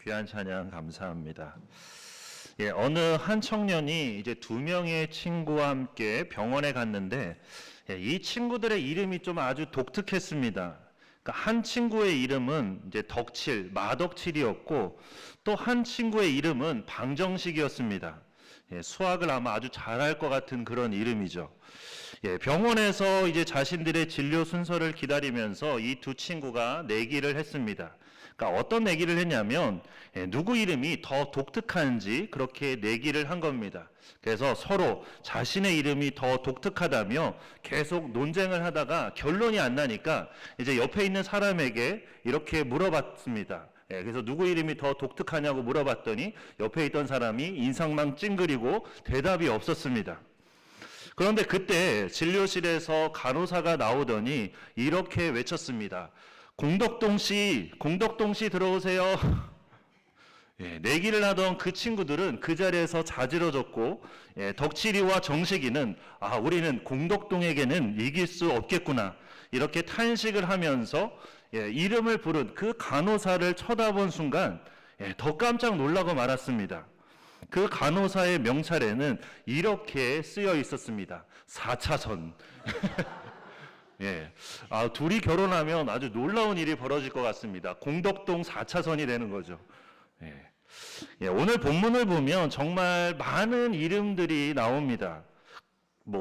귀한 찬양 감사합니다. 어느 한 청년이 이제 두 명의 친구와 함께 병원에 갔는데 이 친구들의 이름이 좀 아주 독특했습니다. 그러니까 한 친구의 이름은 이제 덕칠, 마덕칠이었고 또 한 친구의 이름은 방정식이었습니다. 수학을 아마 아주 잘할 것 같은 그런 이름이죠. 병원에서 이제 자신들의 진료 순서를 기다리면서 이 두 친구가 내기를 했습니다. 그러니까 어떤 내기를 했냐면 누구 이름이 더 독특한지 그렇게 내기를 한 겁니다. 그래서 서로 자신의 이름이 더 독특하다며 계속 논쟁을 하다가 결론이 안 나니까 이제 옆에 있는 사람에게 이렇게 물어봤습니다. 그래서 누구 이름이 더 독특하냐고 물어봤더니 옆에 있던 사람이 인상만 찡그리고 대답이 없었습니다. 그런데 그때 진료실에서 간호사가 나오더니 이렇게 외쳤습니다. 공덕동 씨 들어오세요. 내기를 하던 그 친구들은 그 자리에서 자지러졌고 덕칠이와 정식이는 우리는 공덕동에게는 이길 수 없겠구나 이렇게 탄식을 하면서 이름을 부른 그 간호사를 쳐다본 순간 더 깜짝 놀라고 말았습니다. 그 간호사의 명찰에는 이렇게 쓰여 있었습니다. 4차선. 둘이 결혼하면 아주 놀라운 일이 벌어질 것 같습니다. 공덕동 4차선이 되는 거죠. 오늘 본문을 보면 정말 많은 이름들이 나옵니다.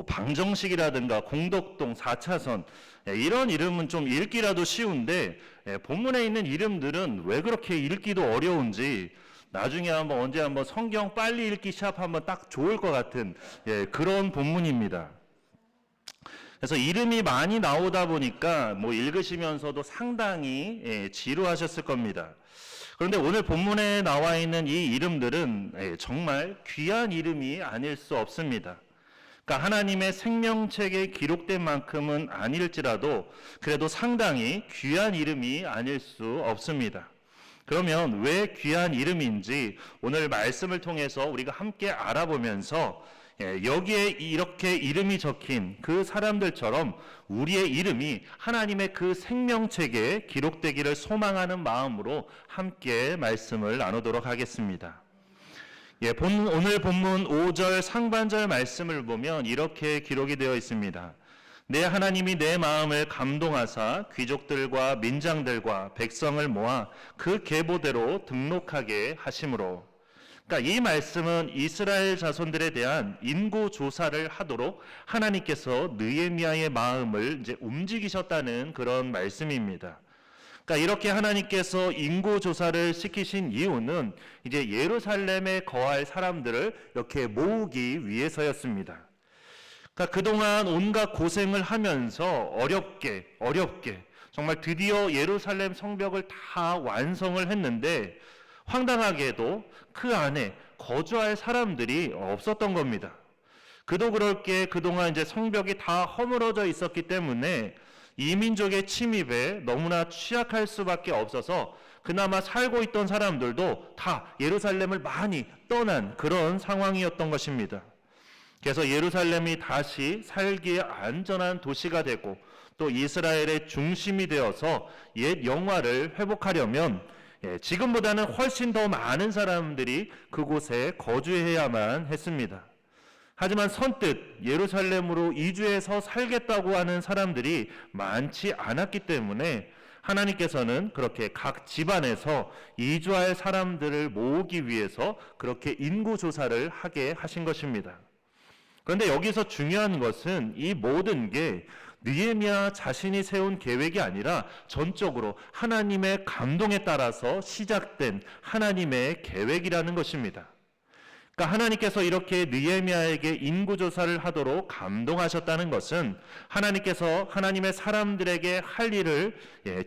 방정식이라든가 공덕동 4차선 이런 이름은 좀 읽기라도 쉬운데 본문에 있는 이름들은 왜 그렇게 읽기도 어려운지 나중에 언제 한번 성경 빨리 읽기 시합 하면 딱 좋을 것 같은 그런 본문입니다. 그래서 이름이 많이 나오다 보니까 읽으시면서도 상당히 지루하셨을 겁니다. 그런데 오늘 본문에 나와 있는 이 이름들은 정말 귀한 이름이 아닐 수 없습니다. 그러니까 하나님의 생명책에 기록된 만큼은 아닐지라도 그래도 상당히 귀한 이름이 아닐 수 없습니다. 그러면 왜 귀한 이름인지 오늘 말씀을 통해서 우리가 함께 알아보면서 여기에 이렇게 이름이 적힌 그 사람들처럼 우리의 이름이 하나님의 그 생명책에 기록되기를 소망하는 마음으로 함께 말씀을 나누도록 하겠습니다. 오늘 본문 5절 상반절 말씀을 보면 이렇게 기록이 되어 있습니다. 내 하나님이 내 마음을 감동하사 귀족들과 민장들과 백성을 모아 그 계보대로 등록하게 하심으로. 그러니까 이 말씀은 이스라엘 자손들에 대한 인구 조사를 하도록 하나님께서 느헤미야의 마음을 이제 움직이셨다는 그런 말씀입니다. 그러니까 이렇게 하나님께서 인구 조사를 시키신 이유는 이제 예루살렘에 거할 사람들을 이렇게 모으기 위해서였습니다. 그러니까 그동안 온갖 고생을 하면서 어렵게 정말 드디어 예루살렘 성벽을 다 완성을 했는데 황당하게도 그 안에 거주할 사람들이 없었던 겁니다. 그도 그럴 게 그동안 이제 성벽이 다 허물어져 있었기 때문에 이민족의 침입에 너무나 취약할 수밖에 없어서 그나마 살고 있던 사람들도 다 예루살렘을 많이 떠난 그런 상황이었던 것입니다. 그래서 예루살렘이 다시 살기에 안전한 도시가 되고 또 이스라엘의 중심이 되어서 옛 영화를 회복하려면 지금보다는 훨씬 더 많은 사람들이 그곳에 거주해야만 했습니다. 하지만 선뜻 예루살렘으로 이주해서 살겠다고 하는 사람들이 많지 않았기 때문에 하나님께서는 그렇게 각 집안에서 이주할 사람들을 모으기 위해서 그렇게 인구조사를 하게 하신 것입니다. 그런데 여기서 중요한 것은 이 모든 게 느헤미야 자신이 세운 계획이 아니라 전적으로 하나님의 감동에 따라서 시작된 하나님의 계획이라는 것입니다. 그러니까 하나님께서 이렇게 느헤미야에게 인구조사를 하도록 감동하셨다는 것은 하나님께서 하나님의 사람들에게 할 일을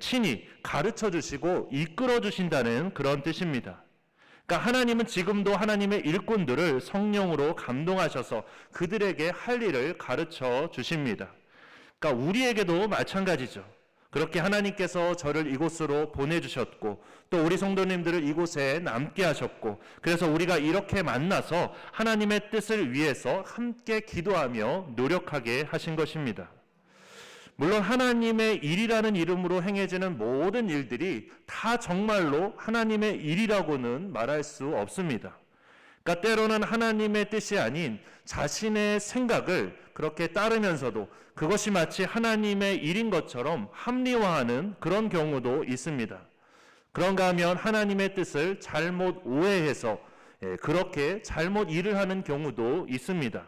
친히 가르쳐 주시고 이끌어 주신다는 그런 뜻입니다. 그러니까 하나님은 지금도 하나님의 일꾼들을 성령으로 감동하셔서 그들에게 할 일을 가르쳐 주십니다. 그러니까 우리에게도 마찬가지죠. 그렇게 하나님께서 저를 이곳으로 보내주셨고 또 우리 성도님들을 이곳에 남게 하셨고 그래서 우리가 이렇게 만나서 하나님의 뜻을 위해서 함께 기도하며 노력하게 하신 것입니다. 물론 하나님의 일이라는 이름으로 행해지는 모든 일들이 다 정말로 하나님의 일이라고는 말할 수 없습니다. 그러니까 때로는 하나님의 뜻이 아닌 자신의 생각을 그렇게 따르면서도 그것이 마치 하나님의 일인 것처럼 합리화하는 그런 경우도 있습니다. 그런가 하면 하나님의 뜻을 잘못 오해해서 그렇게 잘못 일을 하는 경우도 있습니다.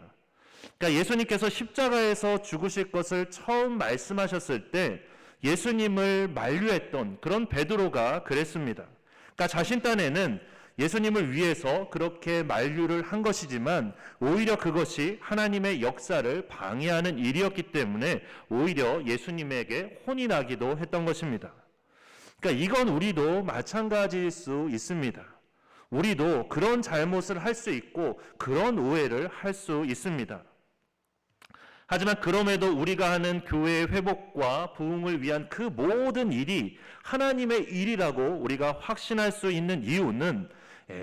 그러니까 예수님께서 십자가에서 죽으실 것을 처음 말씀하셨을 때 예수님을 만류했던 그런 베드로가 그랬습니다. 그러니까 자신 딴에는 예수님을 위해서 그렇게 만류를 한 것이지만 오히려 그것이 하나님의 역사를 방해하는 일이었기 때문에 오히려 예수님에게 혼이 나기도 했던 것입니다. 그러니까 이건 우리도 마찬가지일 수 있습니다. 우리도 그런 잘못을 할 수 있고 그런 오해를 할 수 있습니다. 하지만 그럼에도 우리가 하는 교회의 회복과 부흥을 위한 그 모든 일이 하나님의 일이라고 우리가 확신할 수 있는 이유는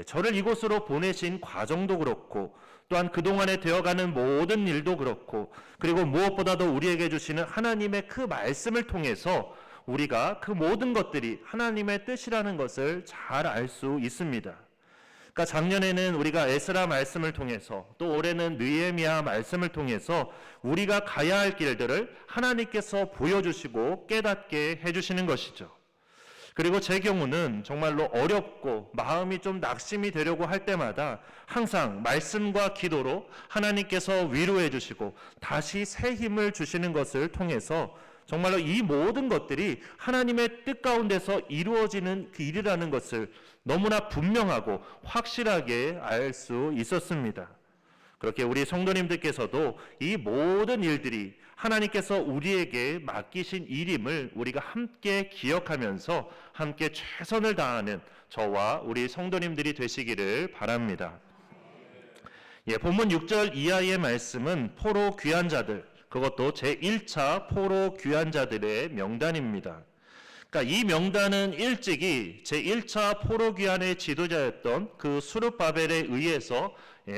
저를 이곳으로 보내신 과정도 그렇고 또한 그동안에 되어가는 모든 일도 그렇고 그리고 무엇보다도 우리에게 주시는 하나님의 그 말씀을 통해서 우리가 그 모든 것들이 하나님의 뜻이라는 것을 잘 알 수 있습니다. 그러니까 작년에는 우리가 에스라 말씀을 통해서 또 올해는 느헤미야 말씀을 통해서 우리가 가야 할 길들을 하나님께서 보여주시고 깨닫게 해주시는 것이죠. 그리고 제 경우는 정말로 어렵고 마음이 좀 낙심이 되려고 할 때마다 항상 말씀과 기도로 하나님께서 위로해 주시고 다시 새 힘을 주시는 것을 통해서 정말로 이 모든 것들이 하나님의 뜻 가운데서 이루어지는 그 일이라는 것을 너무나 분명하고 확실하게 알 수 있었습니다. 그렇게 우리 성도님들께서도 이 모든 일들이 하나님께서 우리에게 맡기신 일임을 우리가 함께 기억하면서 함께 최선을 다하는 저와 우리 성도님들이 되시기를 바랍니다. 본문 6절 이하의 말씀은 포로 귀한 자들, 그것도 제1차 포로 귀한 자들의 명단입니다. 그러니까 이 명단은 일찍이 제1차 포로 귀환의 지도자였던 그 수룹바벨에 의해서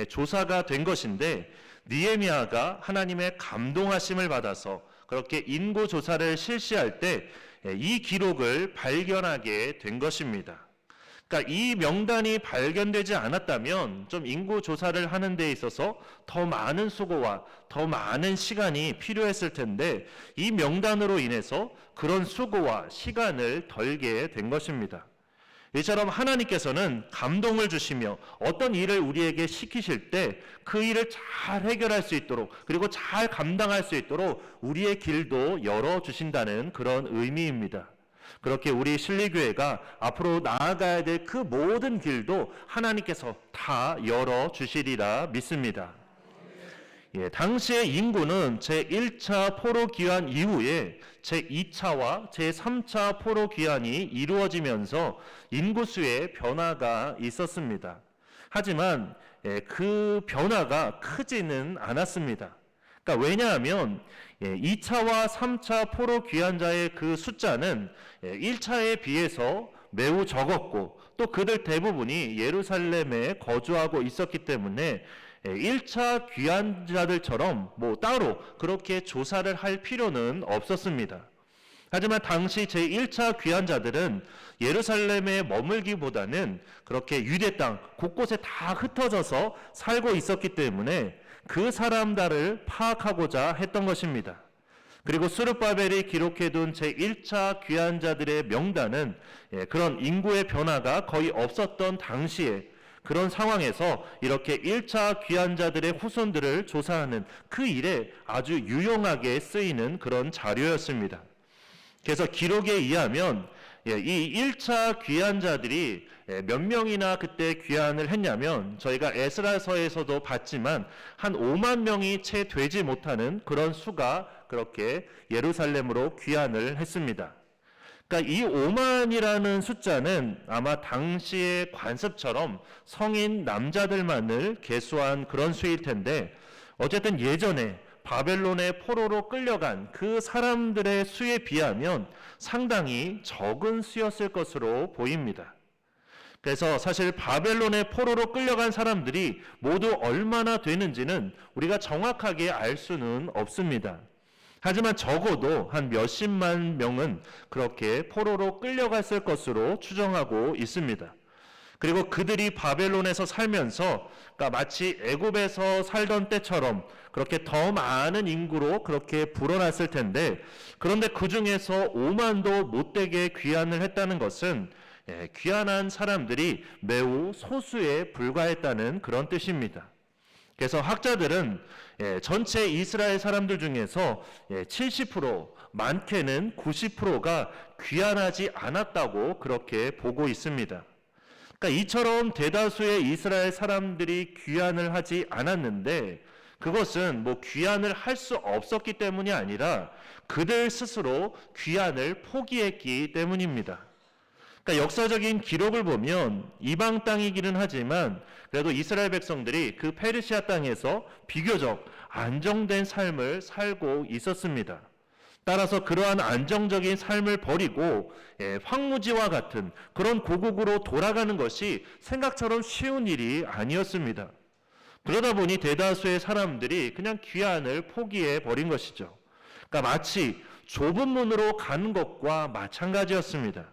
조사가 된 것인데 느헤미야가 하나님의 감동하심을 받아서 그렇게 인구 조사를 실시할 때 이 기록을 발견하게 된 것입니다. 그러니까 이 명단이 발견되지 않았다면 좀 인구 조사를 하는 데 있어서 더 많은 수고와 더 많은 시간이 필요했을 텐데 이 명단으로 인해서 그런 수고와 시간을 덜게 된 것입니다. 이처럼 하나님께서는 감동을 주시며 어떤 일을 우리에게 시키실 때 그 일을 잘 해결할 수 있도록 그리고 잘 감당할 수 있도록 우리의 길도 열어주신다는 그런 의미입니다. 그렇게 우리 신리교회가 앞으로 나아가야 될 그 모든 길도 하나님께서 다 열어주시리라 믿습니다. 당시의 인구는 제1차 포로 귀환 이후에 제2차와 제3차 포로 귀환이 이루어지면서 인구수의 변화가 있었습니다. 하지만 그 변화가 크지는 않았습니다. 그러니까 왜냐하면 2차와 3차 포로 귀환자의 그 숫자는 1차에 비해서 매우 적었고 또 그들 대부분이 예루살렘에 거주하고 있었기 때문에 1차 귀환자들처럼 따로 그렇게 조사를 할 필요는 없었습니다. 하지만 당시 제1차 귀환자들은 예루살렘에 머물기보다는 그렇게 유대 땅 곳곳에 다 흩어져서 살고 있었기 때문에 그 사람들을 파악하고자 했던 것입니다. 그리고 수룹바벨이 기록해둔 제1차 귀환자들의 명단은 그런 인구의 변화가 거의 없었던 당시에 그런 상황에서 이렇게 1차 귀환자들의 후손들을 조사하는 그 일에 아주 유용하게 쓰이는 그런 자료였습니다. 그래서 기록에 의하면 이 1차 귀환자들이 몇 명이나 그때 귀환을 했냐면 저희가 에스라서에서도 봤지만 한 5만 명이 채 되지 못하는 그런 수가 그렇게 예루살렘으로 귀환을 했습니다. 그러니까 이 5만이라는 숫자는 아마 당시의 관습처럼 성인 남자들만을 계수한 그런 수일 텐데 어쨌든 예전에 바벨론의 포로로 끌려간 그 사람들의 수에 비하면 상당히 적은 수였을 것으로 보입니다. 그래서 사실 바벨론의 포로로 끌려간 사람들이 모두 얼마나 되는지는 우리가 정확하게 알 수는 없습니다. 하지만 적어도 한 몇십만 명은 그렇게 포로로 끌려갔을 것으로 추정하고 있습니다. 그리고 그들이 바벨론에서 살면서, 그러니까 마치 애굽에서 살던 때처럼 그렇게 더 많은 인구로 그렇게 불어났을 텐데, 그런데 그 중에서 5만도 못되게 귀환을 했다는 것은 귀환한 사람들이 매우 소수에 불과했다는 그런 뜻입니다. 그래서 학자들은 전체 이스라엘 사람들 중에서 70%, 많게는 90%가 귀환하지 않았다고 그렇게 보고 있습니다. 그러니까 이처럼 대다수의 이스라엘 사람들이 귀환을 하지 않았는데, 그것은 귀환을 할 수 없었기 때문이 아니라 그들 스스로 귀환을 포기했기 때문입니다. 그러니까 역사적인 기록을 보면 이방 땅이기는 하지만 그래도 이스라엘 백성들이 그 페르시아 땅에서 비교적 안정된 삶을 살고 있었습니다. 따라서 그러한 안정적인 삶을 버리고 황무지와 같은 그런 고국으로 돌아가는 것이 생각처럼 쉬운 일이 아니었습니다. 그러다 보니 대다수의 사람들이 그냥 귀환을 포기해 버린 것이죠. 그러니까 마치 좁은 문으로 가는 것과 마찬가지였습니다.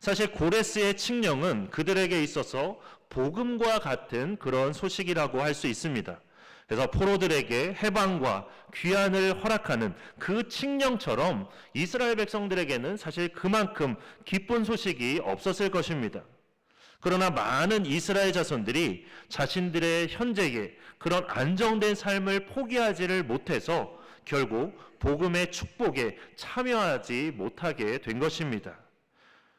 사실 고레스의 칙령은 그들에게 있어서 복음과 같은 그런 소식이라고 할 수 있습니다. 그래서 포로들에게 해방과 귀환을 허락하는 그 칙령처럼 이스라엘 백성들에게는 사실 그만큼 기쁜 소식이 없었을 것입니다. 그러나 많은 이스라엘 자손들이 자신들의 현재의 그런 안정된 삶을 포기하지를 못해서 결국 복음의 축복에 참여하지 못하게 된 것입니다.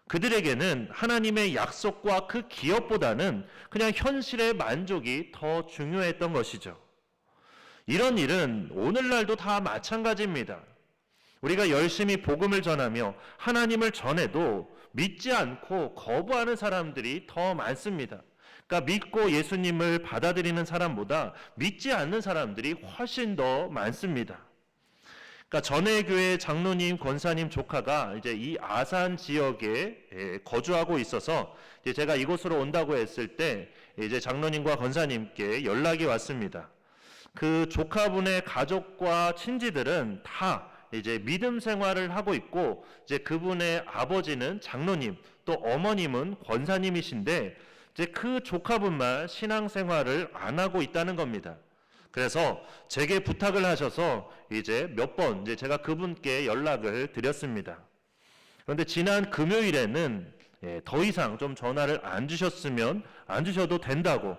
그들에게는 하나님의 약속과 그 기업보다는 그냥 현실의 만족이 더 중요했던 것이죠. 이런 일은 오늘날도 다 마찬가지입니다. 우리가 열심히 복음을 전하며 하나님을 전해도 믿지 않고 거부하는 사람들이 더 많습니다. 그러니까 믿고 예수님을 받아들이는 사람보다 믿지 않는 사람들이 훨씬 더 많습니다. 그러니까 전에 교회 장로님, 권사님 조카가 이제 이 아산 지역에 거주하고 있어서 이제 제가 이곳으로 온다고 했을 때 이제 장로님과 권사님께 연락이 왔습니다. 그 조카분의 가족과 친지들은 다 이제 믿음 생활을 하고 있고, 이제 그분의 아버지는 장로님, 또 어머님은 권사님이신데 이제 그 조카분만 신앙 생활을 안 하고 있다는 겁니다. 그래서 제게 부탁을 하셔서 이제 몇 번 이제 제가 그분께 연락을 드렸습니다. 그런데 지난 금요일에는 더 이상 좀 전화를 안 주셨으면 안 주셔도 된다고,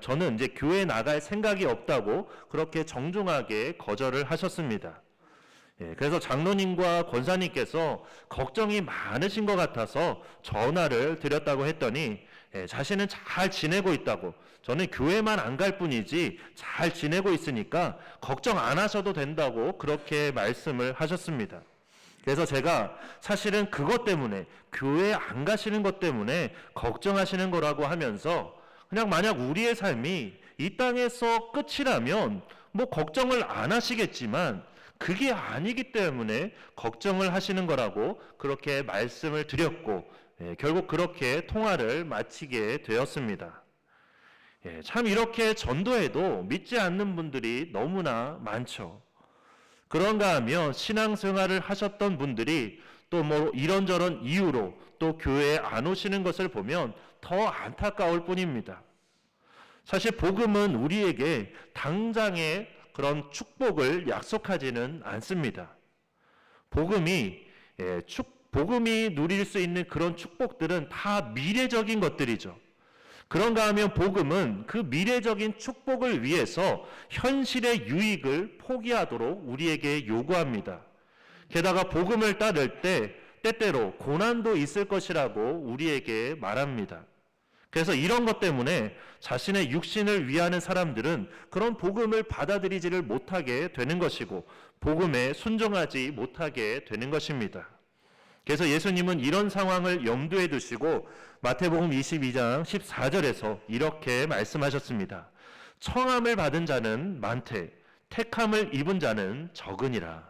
저는 이제 교회 나갈 생각이 없다고 그렇게 정중하게 거절을 하셨습니다. 그래서 장로님과 권사님께서 걱정이 많으신 것 같아서 전화를 드렸다고 했더니 자신은 잘 지내고 있다고, 저는 교회만 안 갈 뿐이지 잘 지내고 있으니까 걱정 안 하셔도 된다고 그렇게 말씀을 하셨습니다. 그래서 제가 사실은 그것 때문에, 교회 안 가시는 것 때문에 걱정하시는 거라고 하면서, 그냥 만약 우리의 삶이 이 땅에서 끝이라면 걱정을 안 하시겠지만 그게 아니기 때문에 걱정을 하시는 거라고 그렇게 말씀을 드렸고, 결국 그렇게 통화를 마치게 되었습니다. 참 이렇게 전도해도 믿지 않는 분들이 너무나 많죠. 그런가 하면 신앙생활을 하셨던 분들이 또 이런저런 이유로 또 교회에 안 오시는 것을 보면 더 안타까울 뿐입니다. 사실 복음은 우리에게 당장의 그런 축복을 약속하지는 않습니다. 복음이 누릴 수 있는 그런 축복들은 다 미래적인 것들이죠. 그런가 하면 복음은 그 미래적인 축복을 위해서 현실의 유익을 포기하도록 우리에게 요구합니다. 게다가 복음을 따를 때 때때로 고난도 있을 것이라고 우리에게 말합니다. 그래서 이런 것 때문에 자신의 육신을 위하는 사람들은 그런 복음을 받아들이지를 못하게 되는 것이고, 복음에 순종하지 못하게 되는 것입니다. 그래서 예수님은 이런 상황을 염두에 두시고 마태복음 22장 14절에서 이렇게 말씀하셨습니다. 청함을 받은 자는 많되 택함을 입은 자는 적으니라.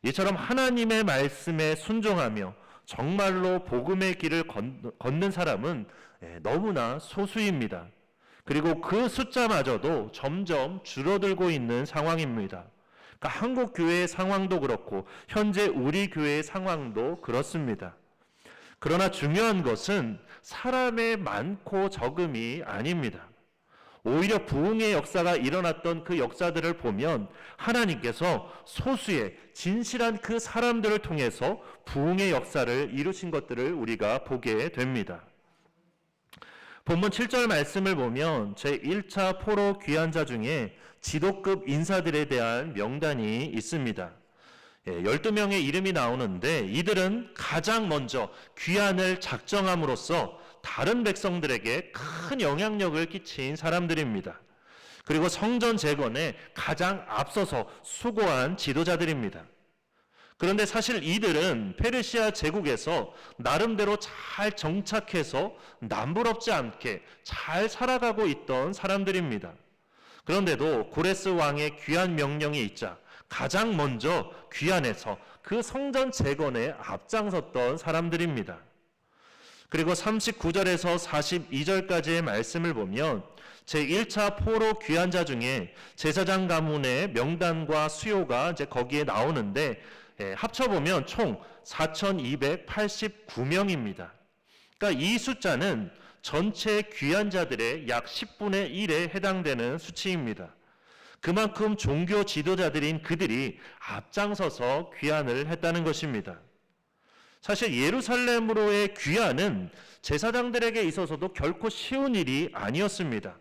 이처럼 하나님의 말씀에 순종하며 정말로 복음의 길을 걷는 사람은 너무나 소수입니다. 그리고 그 숫자마저도 점점 줄어들고 있는 상황입니다. 그러니까 한국 교회의 상황도 그렇고 현재 우리 교회의 상황도 그렇습니다. 그러나 중요한 것은 사람의 많고 적음이 아닙니다. 오히려 부흥의 역사가 일어났던 그 역사들을 보면 하나님께서 소수의 진실한 그 사람들을 통해서 부흥의 역사를 이루신 것들을 우리가 보게 됩니다. 본문 7절 말씀을 보면 제1차 포로 귀환자 중에 지도급 인사들에 대한 명단이 있습니다. 12명의 이름이 나오는데 이들은 가장 먼저 귀환을 작정함으로써 다른 백성들에게 큰 영향력을 끼친 사람들입니다. 그리고 성전 재건에 가장 앞서서 수고한 지도자들입니다. 그런데 사실 이들은 페르시아 제국에서 나름대로 잘 정착해서 남부럽지 않게 잘 살아가고 있던 사람들입니다. 그런데도 고레스 왕의 귀환 명령이 있자 가장 먼저 귀환해서 그 성전 재건에 앞장섰던 사람들입니다. 그리고 39절에서 42절까지의 말씀을 보면 제1차 포로 귀환자 중에 제사장 가문의 명단과 수요가 이제 거기에 나오는데 합쳐보면 총 4,289명입니다. 그러니까 이 숫자는 전체 귀환자들의 약 10분의 1에 해당되는 수치입니다. 그만큼 종교 지도자들인 그들이 앞장서서 귀환을 했다는 것입니다. 사실 예루살렘으로의 귀환은 제사장들에게 있어서도 결코 쉬운 일이 아니었습니다.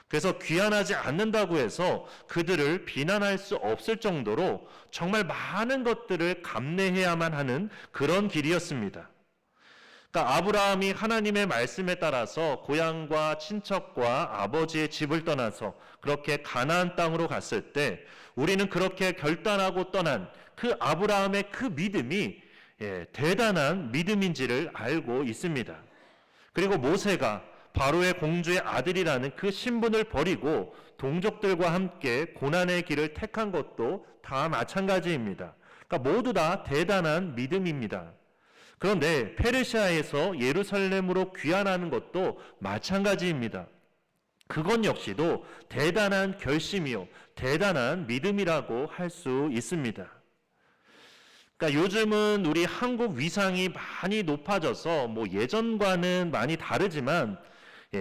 그래서 귀환하지 않는다고 해서 그들을 비난할 수 없을 정도로 정말 많은 것들을 감내해야만 하는 그런 길이었습니다. 그러니까 아브라함이 하나님의 말씀에 따라서 고향과 친척과 아버지의 집을 떠나서 그렇게 가나안 땅으로 갔을 때 우리는 그렇게 결단하고 떠난 그 아브라함의 그 믿음이 대단한 믿음인지를 알고 있습니다. 그리고 모세가 바로의 공주의 아들이라는 그 신분을 버리고 동족들과 함께 고난의 길을 택한 것도 다 마찬가지입니다. 그러니까 모두 다 대단한 믿음입니다. 그런데 페르시아에서 예루살렘으로 귀환하는 것도 마찬가지입니다. 그건 역시도 대단한 결심이요, 대단한 믿음이라고 할 수 있습니다. 그러니까 요즘은 우리 한국 위상이 많이 높아져서 예전과는 많이 다르지만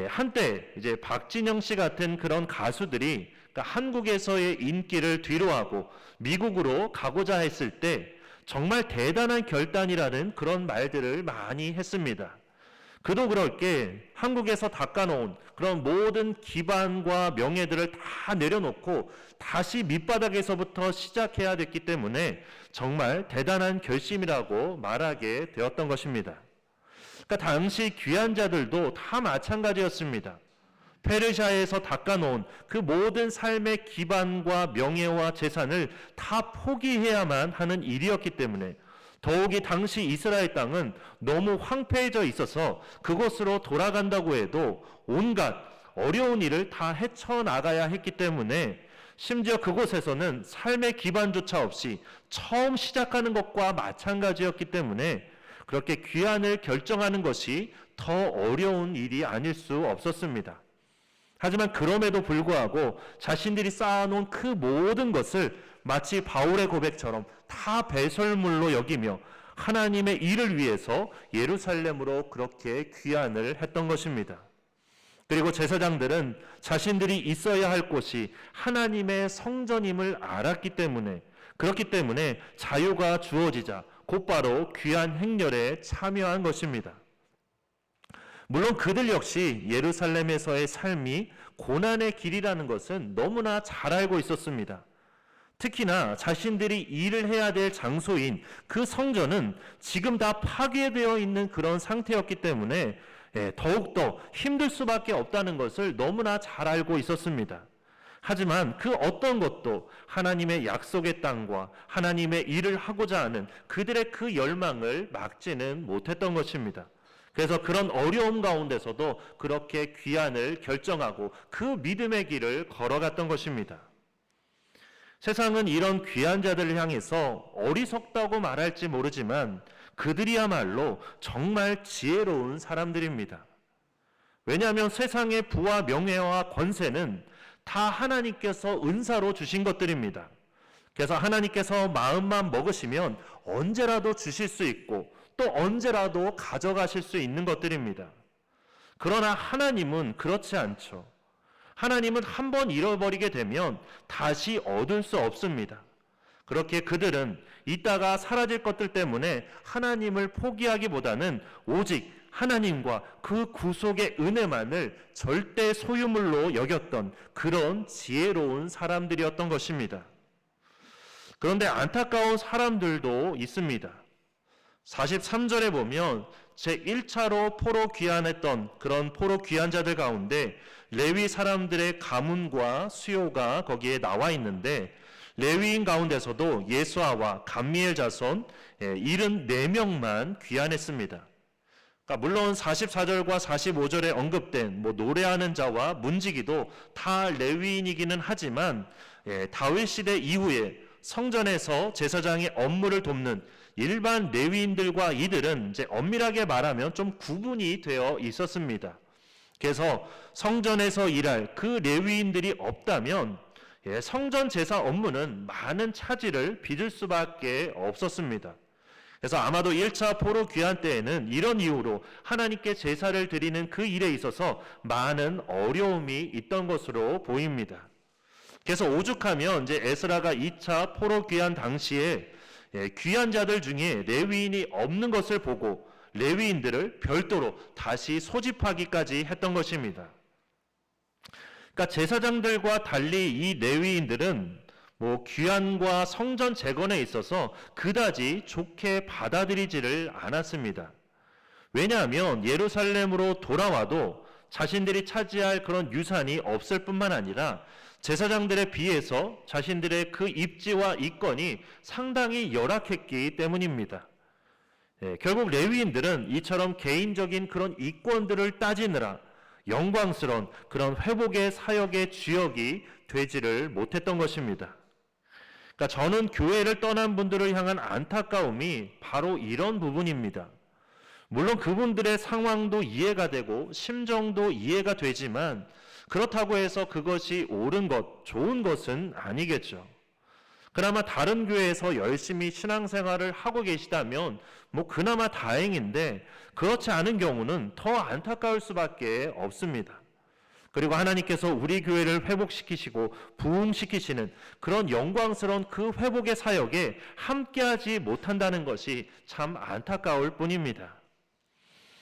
한때 이제 박진영 씨 같은 그런 가수들이 그러니까 한국에서의 인기를 뒤로하고 미국으로 가고자 했을 때 정말 대단한 결단이라는 그런 말들을 많이 했습니다. 그도 그럴 게 한국에서 닦아놓은 그런 모든 기반과 명예들을 다 내려놓고 다시 밑바닥에서부터 시작해야 됐기 때문에 정말 대단한 결심이라고 말하게 되었던 것입니다. 그러니까 당시 귀환자들도 다 마찬가지였습니다. 페르시아에서 닦아놓은 그 모든 삶의 기반과 명예와 재산을 다 포기해야만 하는 일이었기 때문에 더욱이 당시 이스라엘 땅은 너무 황폐해져 있어서 그곳으로 돌아간다고 해도 온갖 어려운 일을 다 헤쳐나가야 했기 때문에 심지어 그곳에서는 삶의 기반조차 없이 처음 시작하는 것과 마찬가지였기 때문에 그렇게 귀환을 결정하는 것이 더 어려운 일이 아닐 수 없었습니다. 하지만 그럼에도 불구하고 자신들이 쌓아놓은 그 모든 것을 마치 바울의 고백처럼 다 배설물로 여기며 하나님의 일을 위해서 예루살렘으로 그렇게 귀환을 했던 것입니다. 그리고 제사장들은 자신들이 있어야 할 곳이 하나님의 성전임을 알았기 때문에 그렇기 때문에 자유가 주어지자 곧바로 귀환 행렬에 참여한 것입니다. 물론 그들 역시 예루살렘에서의 삶이 고난의 길이라는 것은 너무나 잘 알고 있었습니다. 특히나 자신들이 일을 해야 될 장소인 그 성전은 지금 다 파괴되어 있는 그런 상태였기 때문에 더욱더 힘들 수밖에 없다는 것을 너무나 잘 알고 있었습니다. 하지만 그 어떤 것도 하나님의 약속의 땅과 하나님의 일을 하고자 하는 그들의 그 열망을 막지는 못했던 것입니다. 그래서 그런 어려움 가운데서도 그렇게 귀환을 결정하고 그 믿음의 길을 걸어갔던 것입니다. 세상은 이런 귀환자들을 향해서 어리석다고 말할지 모르지만 그들이야말로 정말 지혜로운 사람들입니다. 왜냐하면 세상의 부와 명예와 권세는 다 하나님께서 은사로 주신 것들입니다. 그래서 하나님께서 마음만 먹으시면 언제라도 주실 수 있고 또 언제라도 가져가실 수 있는 것들입니다. 그러나 하나님은 그렇지 않죠. 하나님은 한번 잃어버리게 되면 다시 얻을 수 없습니다. 그렇게 그들은 이따가 사라질 것들 때문에 하나님을 포기하기보다는 오직 하나님과 그 구속의 은혜만을 절대 소유물로 여겼던 그런 지혜로운 사람들이었던 것입니다. 그런데 안타까운 사람들도 있습니다. 43절에 보면 제1차로 포로 귀환했던 그런 포로 귀환자들 가운데 레위 사람들의 가문과 수요가 거기에 나와 있는데 레위인 가운데서도 예수아와 감미엘 자손 74명만 귀환했습니다. 그러니까 물론 44절과 45절에 언급된 노래하는 자와 문지기도 다 레위인이기는 하지만 다윗 시대 이후에 성전에서 제사장의 업무를 돕는 일반 레위인들과 이들은 이제 엄밀하게 말하면 좀 구분이 되어 있었습니다. 그래서 성전에서 일할 그 레위인들이 없다면 성전 제사 업무는 많은 차질을 빚을 수밖에 없었습니다. 그래서 아마도 1차 포로 귀환 때에는 이런 이유로 하나님께 제사를 드리는 그 일에 있어서 많은 어려움이 있던 것으로 보입니다. 그래서 오죽하면 이제 에스라가 2차 포로 귀환 당시에 귀환자들 중에 레위인이 없는 것을 보고 레위인들을 별도로 다시 소집하기까지 했던 것입니다. 그러니까 제사장들과 달리 이 레위인들은 귀환과 성전 재건에 있어서 그다지 좋게 받아들이지를 않았습니다. 왜냐하면 예루살렘으로 돌아와도 자신들이 차지할 그런 유산이 없을 뿐만 아니라 제사장들에 비해서 자신들의 그 입지와 이권이 상당히 열악했기 때문입니다. 결국 레위인들은 이처럼 개인적인 그런 이권들을 따지느라 영광스러운 그런 회복의 사역의 주역이 되지를 못했던 것입니다. 그러니까 저는 교회를 떠난 분들을 향한 안타까움이 바로 이런 부분입니다. 물론 그분들의 상황도 이해가 되고 심정도 이해가 되지만 그렇다고 해서 그것이 옳은 것, 좋은 것은 아니겠죠. 그나마 다른 교회에서 열심히 신앙생활을 하고 계시다면 그나마 다행인데 그렇지 않은 경우는 더 안타까울 수밖에 없습니다. 그리고 하나님께서 우리 교회를 회복시키시고 부흥시키시는 그런 영광스러운 그 회복의 사역에 함께하지 못한다는 것이 참 안타까울 뿐입니다.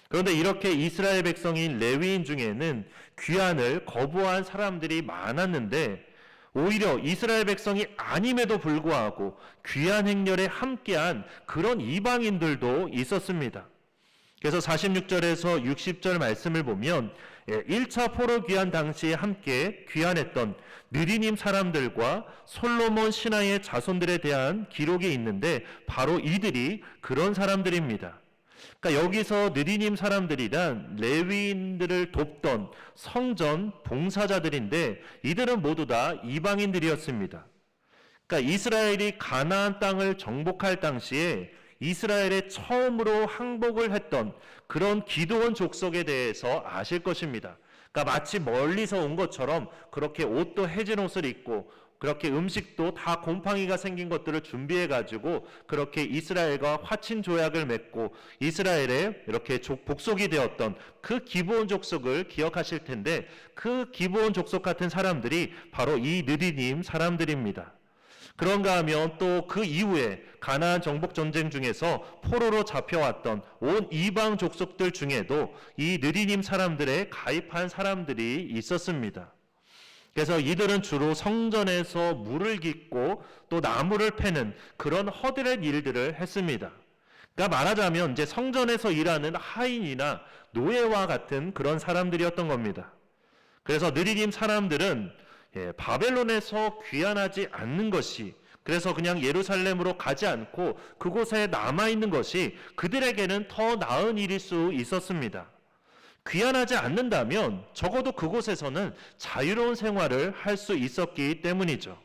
그런데 이렇게 이스라엘 백성인 레위인 중에는 귀환을 거부한 사람들이 많았는데 오히려 이스라엘 백성이 아님에도 불구하고 귀환 행렬에 함께한 그런 이방인들도 있었습니다. 그래서 46절에서 60절 말씀을 보면 1차 포로 귀환 당시에 함께 귀환했던 느리님 사람들과 솔로몬 신하의 자손들에 대한 기록이 있는데 바로 이들이 그런 사람들입니다. 그러니까 여기서 느리님 사람들이란 레위인들을 돕던 성전 봉사자들인데 이들은 모두 다 이방인들이었습니다. 그러니까 이스라엘이 가나안 땅을 정복할 당시에 이스라엘에 처음으로 항복을 했던 그런 기드온 족속에 대해서 아실 것입니다. 그러니까 마치 멀리서 온 것처럼 그렇게 옷도 해진 옷을 입고 그렇게 음식도 다 곰팡이가 생긴 것들을 준비해가지고 그렇게 이스라엘과 화친 조약을 맺고 이스라엘에 이렇게 복속이 되었던 그 기브온 족속을 기억하실 텐데 그 기브온 족속 같은 사람들이 바로 이 느리님 사람들입니다. 그런가 하면 또 그 이후에 가나안 정복 전쟁 중에서 포로로 잡혀왔던 온 이방 족속들 중에도 이 느리님 사람들에 가입한 사람들이 있었습니다. 그래서 이들은 주로 성전에서 물을 깃고 또 나무를 패는 그런 허드렛 일들을 했습니다. 그러니까 말하자면 이제 성전에서 일하는 하인이나 노예와 같은 그런 사람들이었던 겁니다. 그래서 느리님 사람들은 바벨론에서 귀환하지 않는 것이 그래서 그냥 예루살렘으로 가지 않고 그곳에 남아있는 것이 그들에게는 더 나은 일일 수 있었습니다. 귀환하지 않는다면 적어도 그곳에서는 자유로운 생활을 할 수 있었기 때문이죠.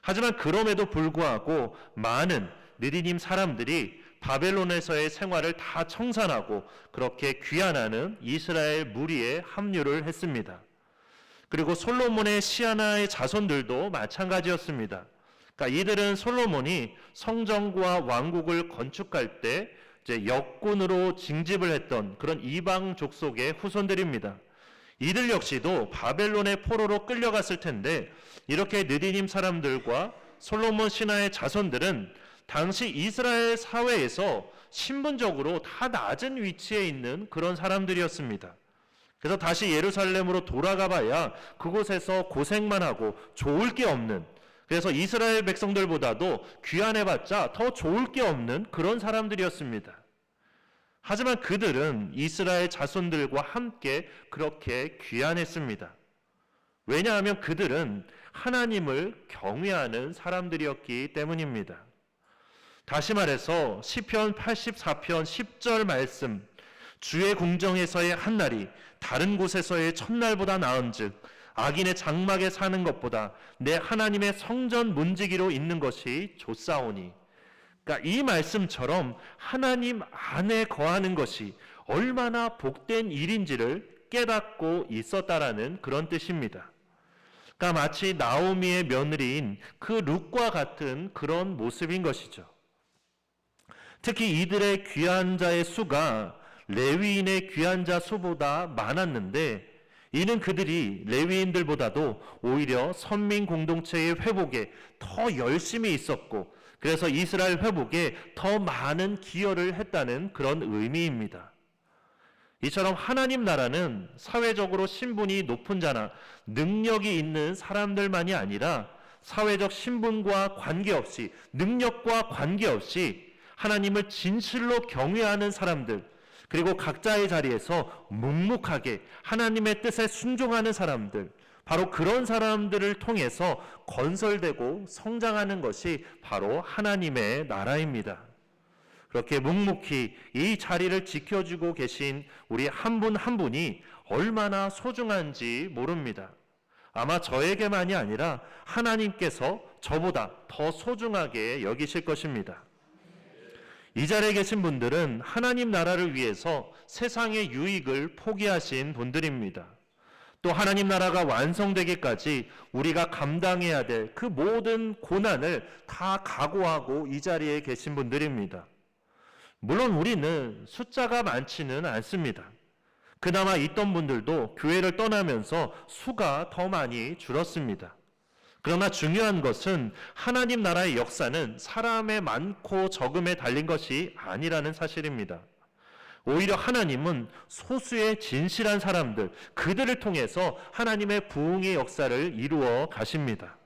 하지만 그럼에도 불구하고 많은 느리님 사람들이 바벨론에서의 생활을 다 청산하고 그렇게 귀환하는 이스라엘 무리에 합류를 했습니다. 그리고 솔로몬의 시아나의 자손들도 마찬가지였습니다. 그러니까 이들은 솔로몬이 성전과 왕국을 건축할 때 이제 역군으로 징집을 했던 그런 이방 족속의 후손들입니다. 이들 역시도 바벨론의 포로로 끌려갔을 텐데 이렇게 느디님 사람들과 솔로몬 신하의 자손들은 당시 이스라엘 사회에서 신분적으로 다 낮은 위치에 있는 그런 사람들이었습니다. 그래서 다시 예루살렘으로 돌아가 봐야 그곳에서 고생만 하고 좋을 게 없는, 그래서 이스라엘 백성들보다도 귀환해봤자 더 좋을 게 없는 그런 사람들이었습니다. 하지만 그들은 이스라엘 자손들과 함께 그렇게 귀환했습니다. 왜냐하면 그들은 하나님을 경외하는 사람들이었기 때문입니다. 다시 말해서 시편 84편 10절 말씀, 주의 궁정에서의 한 날이 다른 곳에서의 첫날보다 나은즉 악인의 장막에 사는 것보다 내 하나님의 성전 문지기로 있는 것이 좋사오니. 그러니까 이 말씀처럼 하나님 안에 거하는 것이 얼마나 복된 일인지를 깨닫고 있었다라는 그런 뜻입니다. 그러니까 마치 나오미의 며느리인 그 룻과 같은 그런 모습인 것이죠. 특히 이들의 귀환자의 수가 레위인의 귀환자 수보다 많았는데 이는 그들이 레위인들보다도 오히려 선민 공동체의 회복에 더 열심히 있었고 그래서 이스라엘 회복에 더 많은 기여를 했다는 그런 의미입니다. 이처럼 하나님 나라는 사회적으로 신분이 높은 자나 능력이 있는 사람들만이 아니라 사회적 신분과 관계없이, 능력과 관계없이 하나님을 진실로 경외하는 사람들, 그리고 각자의 자리에서 묵묵하게 하나님의 뜻에 순종하는 사람들, 바로 그런 사람들을 통해서 건설되고 성장하는 것이 바로 하나님의 나라입니다. 그렇게 묵묵히 이 자리를 지켜주고 계신 우리 한 분 한 분이 얼마나 소중한지 모릅니다. 아마 저에게만이 아니라 하나님께서 저보다 더 소중하게 여기실 것입니다. 이 자리에 계신 분들은 하나님 나라를 위해서 세상의 유익을 포기하신 분들입니다. 또 하나님 나라가 완성되기까지 우리가 감당해야 될 그 모든 고난을 다 각오하고 이 자리에 계신 분들입니다. 물론 우리는 숫자가 많지는 않습니다. 그나마 있던 분들도 교회를 떠나면서 수가 더 많이 줄었습니다. 그러나 중요한 것은 하나님 나라의 역사는 사람의 많고 적음에 달린 것이 아니라는 사실입니다. 오히려 하나님은 소수의 진실한 사람들, 그들을 통해서 하나님의 부흥의 역사를 이루어 가십니다.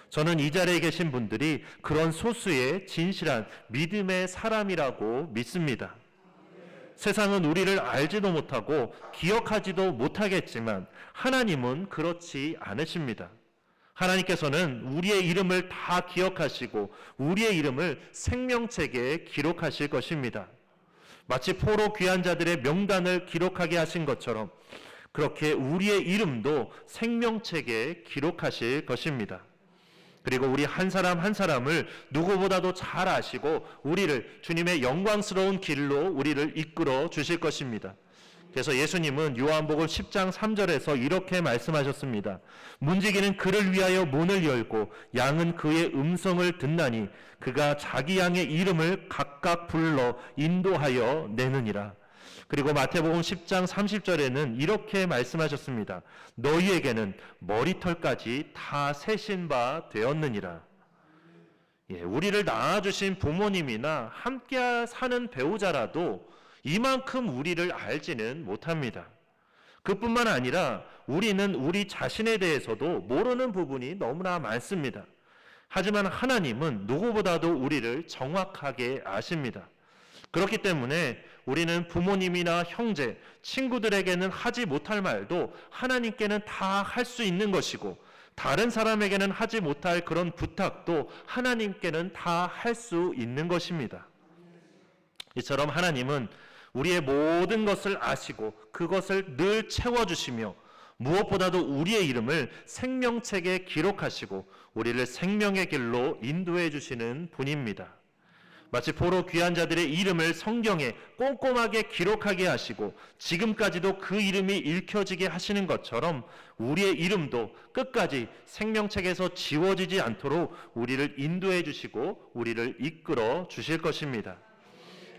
저는 이 자리에 계신 분들이 그런 소수의 진실한 믿음의 사람이라고 믿습니다. 세상은 우리를 알지도 못하고 기억하지도 못하겠지만 하나님은 그렇지 않으십니다. 하나님께서는 우리의 이름을 다 기억하시고 우리의 이름을 생명책에 기록하실 것입니다. 마치 포로 귀환자들의 명단을 기록하게 하신 것처럼 그렇게 우리의 이름도 생명책에 기록하실 것입니다. 그리고 우리 한 사람 한 사람을 누구보다도 잘 아시고 우리를 주님의 영광스러운 길로 우리를 이끌어 주실 것입니다. 그래서 예수님은 요한복음 10장 3절에서 이렇게 말씀하셨습니다. 문지기는 그를 위하여 문을 열고 양은 그의 음성을 듣나니 그가 자기 양의 이름을 각각 불러 인도하여 내느니라. 그리고 마태복음 10장 30절에는 이렇게 말씀하셨습니다. 너희에게는 머리털까지 다 세신 바 되었느니라. 우리를 낳아주신 부모님이나 함께 사는 배우자라도 이만큼 우리를 알지는 못합니다. 그뿐만 아니라 우리는 우리 자신에 대해서도 모르는 부분이 너무나 많습니다. 하지만 하나님은 누구보다도 우리를 정확하게 아십니다. 그렇기 때문에 우리는 부모님이나 형제, 친구들에게는 하지 못할 말도 하나님께는 다 할 수 있는 것이고 다른 사람에게는 하지 못할 그런 부탁도 하나님께는 다 할 수 있는 것입니다. 이처럼 하나님은 우리의 모든 것을 아시고 그것을 늘 채워주시며 무엇보다도 우리의 이름을 생명책에 기록하시고 우리를 생명의 길로 인도해 주시는 분입니다. 마치 포로 귀한 자들의 이름을 성경에 꼼꼼하게 기록하게 하시고 지금까지도 그 이름이 읽혀지게 하시는 것처럼 우리의 이름도 끝까지 생명책에서 지워지지 않도록 우리를 인도해 주시고 우리를 이끌어 주실 것입니다.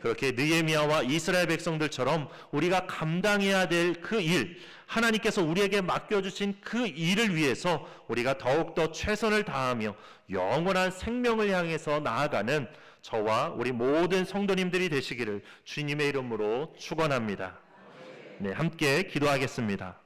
그렇게 느헤미야와 이스라엘 백성들처럼 우리가 감당해야 될 그 일, 하나님께서 우리에게 맡겨주신 그 일을 위해서 우리가 더욱더 최선을 다하며 영원한 생명을 향해서 나아가는 저와 우리 모든 성도님들이 되시기를 주님의 이름으로 축원합니다. 네, 함께 기도하겠습니다.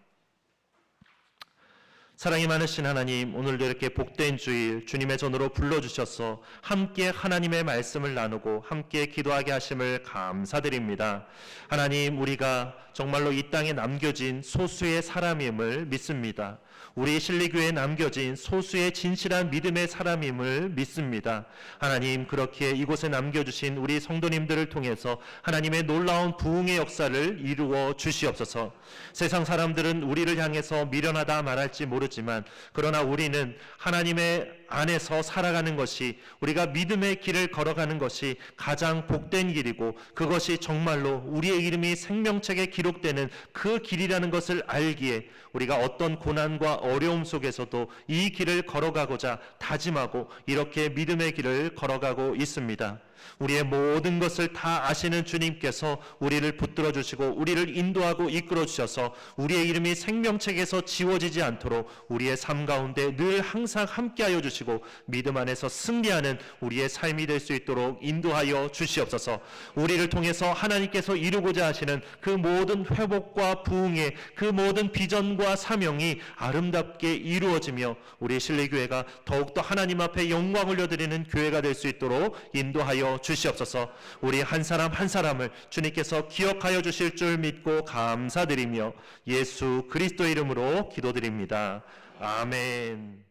사랑이 많으신 하나님, 오늘도 이렇게 복된 주일 주님의 전으로 불러주셔서 함께 하나님의 말씀을 나누고 함께 기도하게 하심을 감사드립니다. 하나님, 우리가 정말로 이 땅에 남겨진 소수의 사람임을 믿습니다. 우리 실리교회에 남겨진 소수의 진실한 믿음의 사람임을 믿습니다. 하나님, 그렇게 이곳에 남겨주신 우리 성도님들을 통해서 하나님의 놀라운 부흥의 역사를 이루어 주시옵소서. 세상 사람들은 우리를 향해서 미련하다 말할지 모르지만 그러나 우리는 하나님의 안에서 살아가는 것이, 우리가 믿음의 길을 걸어가는 것이 가장 복된 길이고 그것이 정말로 우리의 이름이 생명책에 기록되는 그 길이라는 것을 알기에 우리가 어떤 고난과 어려움 속에서도 이 길을 걸어가고자 다짐하고 이렇게 믿음의 길을 걸어가고 있습니다. 우리의 모든 것을 다 아시는 주님께서 우리를 붙들어 주시고 우리를 인도하고 이끌어 주셔서 우리의 이름이 생명책에서 지워지지 않도록 우리의 삶 가운데 늘 항상 함께하여 주시고 믿음 안에서 승리하는 우리의 삶이 될 수 있도록 인도하여 주시옵소서. 우리를 통해서 하나님께서 이루고자 하시는 그 모든 회복과 부흥의 그 모든 비전과 사명이 아름답게 이루어지며 우리 실리교회가 더욱더 하나님 앞에 영광을 올려드리는 교회가 될 수 있도록 인도하여 주시옵소서. 우리 한 사람 한 사람을 주님께서 기억하여 주실 줄 믿고 감사드리며 예수 그리스도 이름으로 기도드립니다. 아멘.